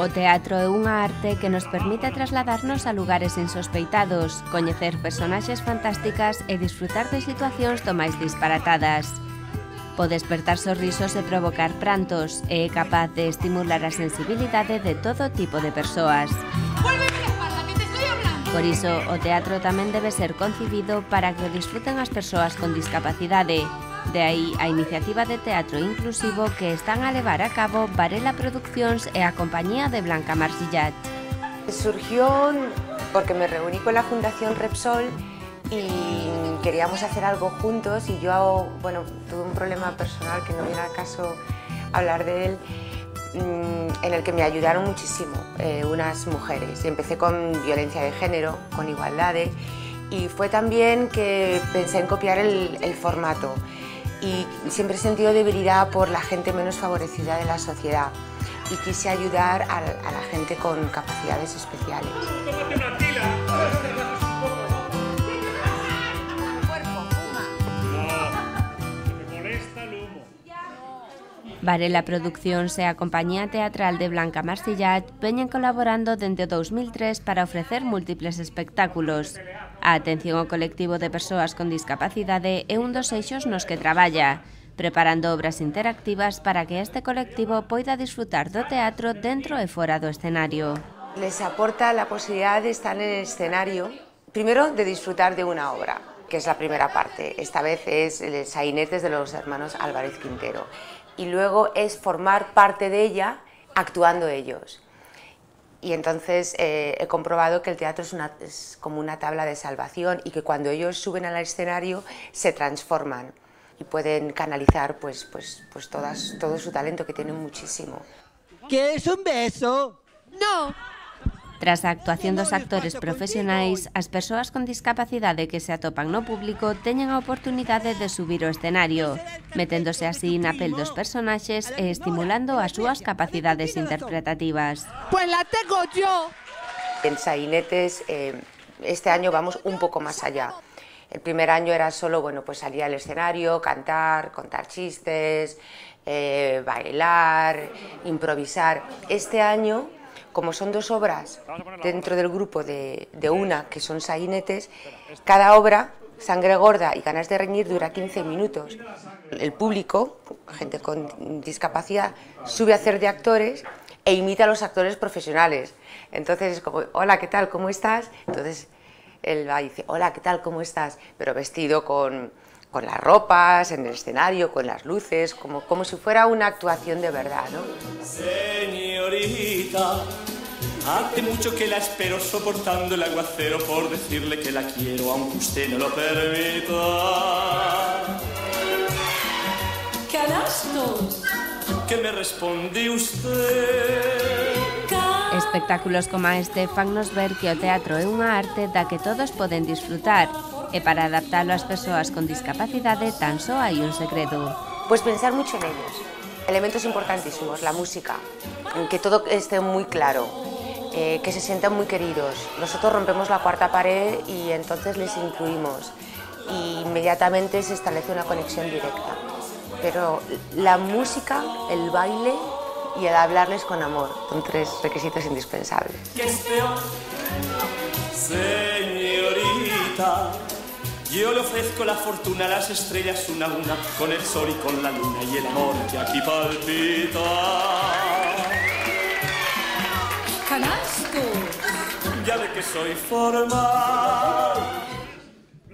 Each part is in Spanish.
O teatro é unha arte que nos permite trasladarnos a lugares insospeitados, coñecer personaxes fantásticas e disfrutar de situacións do máis disparatadas. Pode despertar sorrisos e provocar prantos e é capaz de estimular a sensibilidade de todo tipo de persoas. Por iso, o teatro tamén debe ser concibido para que o disfruten as persoas con discapacidade. De aí a iniciativa de teatro inclusivo que están a levar a cabo Varela Produccións e a compañía de Blanca Marsillat. Surgió porque me reuní con la Fundación Repsol y queríamos hacer algo juntos y yo, bueno, tuve un problema personal que no viene al caso hablar de él, en el que me ayudaron muchísimo unas mujeres. Empecé con violencia de género, con igualdades, y fue también que pensé en copiar el formato. Y siempre he sentido debilidad por la gente menos favorecida de la sociedad y quise ayudar a la gente con capacidades especiales. Varela Produccións e a compañía teatral de Blanca Marsillat veñen colaborando dende o 2003 para ofrecer múltiples espectáculos. A atención ao colectivo de persoas con discapacidade é un dos eixos nos que traballa, preparando obras interactivas para que este colectivo poida disfrutar do teatro dentro e fora do escenario. Les aporta la posibilidad de estar en el escenario, primero de disfrutar de una obra, que es la primera parte. Esta vez es el Sainetes de los hermanos Álvarez Quintero. Y luego es formar parte de ella actuando ellos. Y entonces he comprobado que el teatro es como una tabla de salvación y que cuando ellos suben al escenario se transforman y pueden canalizar pues todo su talento, que tienen muchísimo. ¿Quieres un beso? No. Tras a actuación dos actores profesionais, as persoas con discapacidade que se atopan no público teñen a oportunidade de subir ao escenario, meténdose así na pel dos personaxes e estimulando as súas capacidades interpretativas. Pues la tengo yo. En Sainetes este año vamos un poco más allá. El primer año era solo, bueno, pues salir al escenario, cantar, contar chistes, bailar, improvisar. Este año, como son dos obras dentro del grupo de una, que son Sainetes, cada obra, Sangre Gorda y Ganas de Reñir, dura 15 minutos. El público, gente con discapacidad, sube a hacer de actores e imita a los actores profesionales. Entonces es como, hola, ¿qué tal? ¿Cómo estás? Entonces él va y dice, hola, ¿qué tal? ¿Cómo estás? Pero vestido con las ropas, en el escenario, con las luces, como si fuera una actuación de verdad, ¿no? Señorita, hace mucho que la espero soportando el aguacero por decirle que la quiero, aunque usted no lo permita. ¡Canastos! ¿Qué me responde usted? Espectáculos como este fannos ver que o teatro é unha arte da que todos poden disfrutar e para adaptalo ás persoas con discapacidade tan só hai un segredo. Pues pensar mucho en ellos. Elementos importantísimos, la música, que todo esté muy claro, que se sientan muy queridos. Nosotros rompemos la cuarta pared y entonces les incluimos y inmediatamente se establece una conexión directa. Pero la música, el baile y el hablarles con amor son tres requisitos indispensables. ¿Qué es peor? Señorita, yo le ofrezco la fortuna a las estrellas una a una, con el sol y con la luna y el amor que aquí palpita. ¡Canastos! Ya ve que soy formal.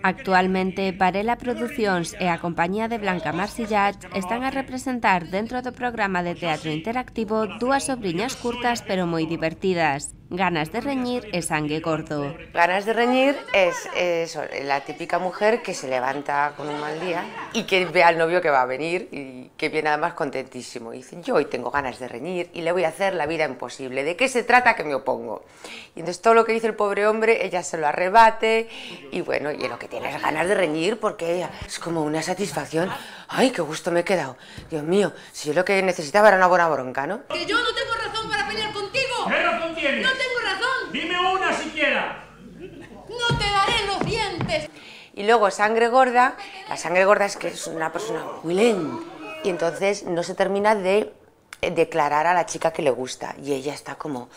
Actualmente, Varela Produccións e a compañía de Blanca Marsillat están a representar dentro do programa de teatro interactivo dúas obriñas curtas pero moi divertidas, Ganas de Reñir e Sangue Gordo. Ganas de Reñir es eso, la típica mujer que se levanta con un mal día y que ve al novio que va a venir y que viene además contentísimo. Y dicen, yo hoy tengo ganas de reñir y le voy a hacer la vida imposible. ¿De qué se trata? Que me opongo. Y entonces todo lo que dice el pobre hombre, ella se lo arrebate y bueno, y lo que tiene es ganas de reñir porque es como una satisfacción. ¡Ay, qué gusto me he quedado! Dios mío, si yo lo que necesitaba era una buena bronca, ¿no? ¡Que yo no tengo razón para pelear contigo! ¿Qué razón tienes? ¡No tengo razón! ¡Dime una siquiera! ¡No te daré los dientes! Y luego Sangre Gorda, la sangre gorda es que es una persona muy lenta y entonces no se termina de declarar a la chica que le gusta, y ella está como,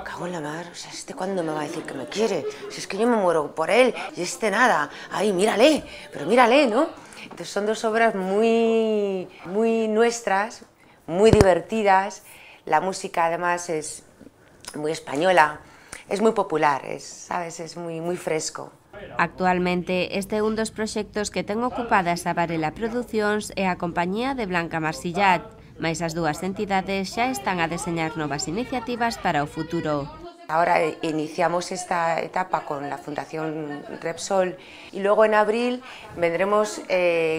cago en la mar, o sea, ¿cuándo me va a decir que me quiere? Si es que yo me muero por él, y nada, ay, mírale, pero mírale, ¿no? Entonces son dos obras muy nuestras, muy divertidas, la música además es muy española, es muy popular, ¿sabes? Es muy fresco. Actualmente, este é un dos proxectos que ten ocupadas a Varela Producións e a compañía de Blanca Marsillat, mais as dúas entidades xa están a deseñar novas iniciativas para o futuro. Ahora iniciamos esta etapa con la Fundación Repsol y luego en abril vendremos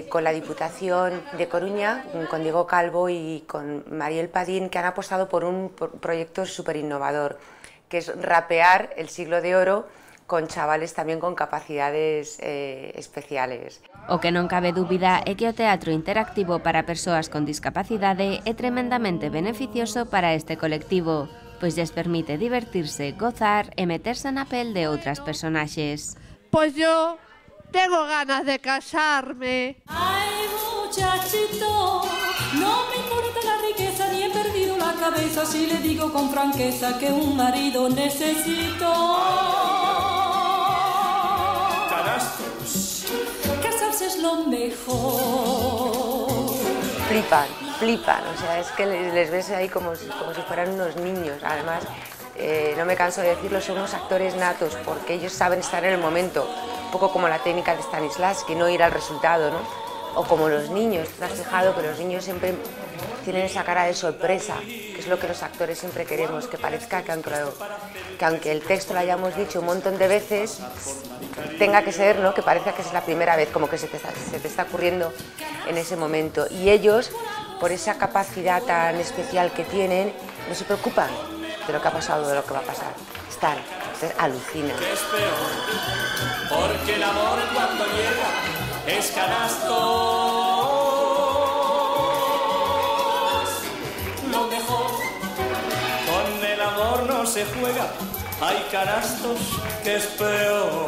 con la Diputación de Coruña, con Diego Calvo y con Mariel Padín, que han apostado por un proyecto súper innovador, que es rapear el Siglo de Oro con chavales también con capacidades especiales. O que non cabe dúbida é que o teatro interactivo para persoas con discapacidade é tremendamente beneficioso para este colectivo, pois lles permite divertirse, gozar e meterse na pel de outras personaxes. Pues yo tengo ganas de casarme. Ay, muchachito, no me importa la riqueza ni he perdido la cabeza si le digo con franqueza que un marido necesito. Casarse es lo mejor. Flipan, o sea, es que les ves ahí como si fueran unos niños. Además, no me canso de decirlo, son unos actores natos porque ellos saben estar en el momento, un poco como la técnica de Stanislavski, no ir al resultado, ¿no? O como los niños, te has fijado que los niños siempre tienen esa cara de sorpresa, que es lo que los actores siempre queremos, que parezca que aunque el texto lo hayamos dicho un montón de veces, tenga que ser, ¿no? Que parezca que es la primera vez, como que se te está ocurriendo en ese momento. Y ellos, por esa capacidad tan especial que tienen, no se preocupan de lo que ha pasado, de lo que va a pasar. Entonces alucinan. Es peor, porque el amor cuando llega es canasto. Lo mejor, con el amor no se juega, hay canastos que es peor.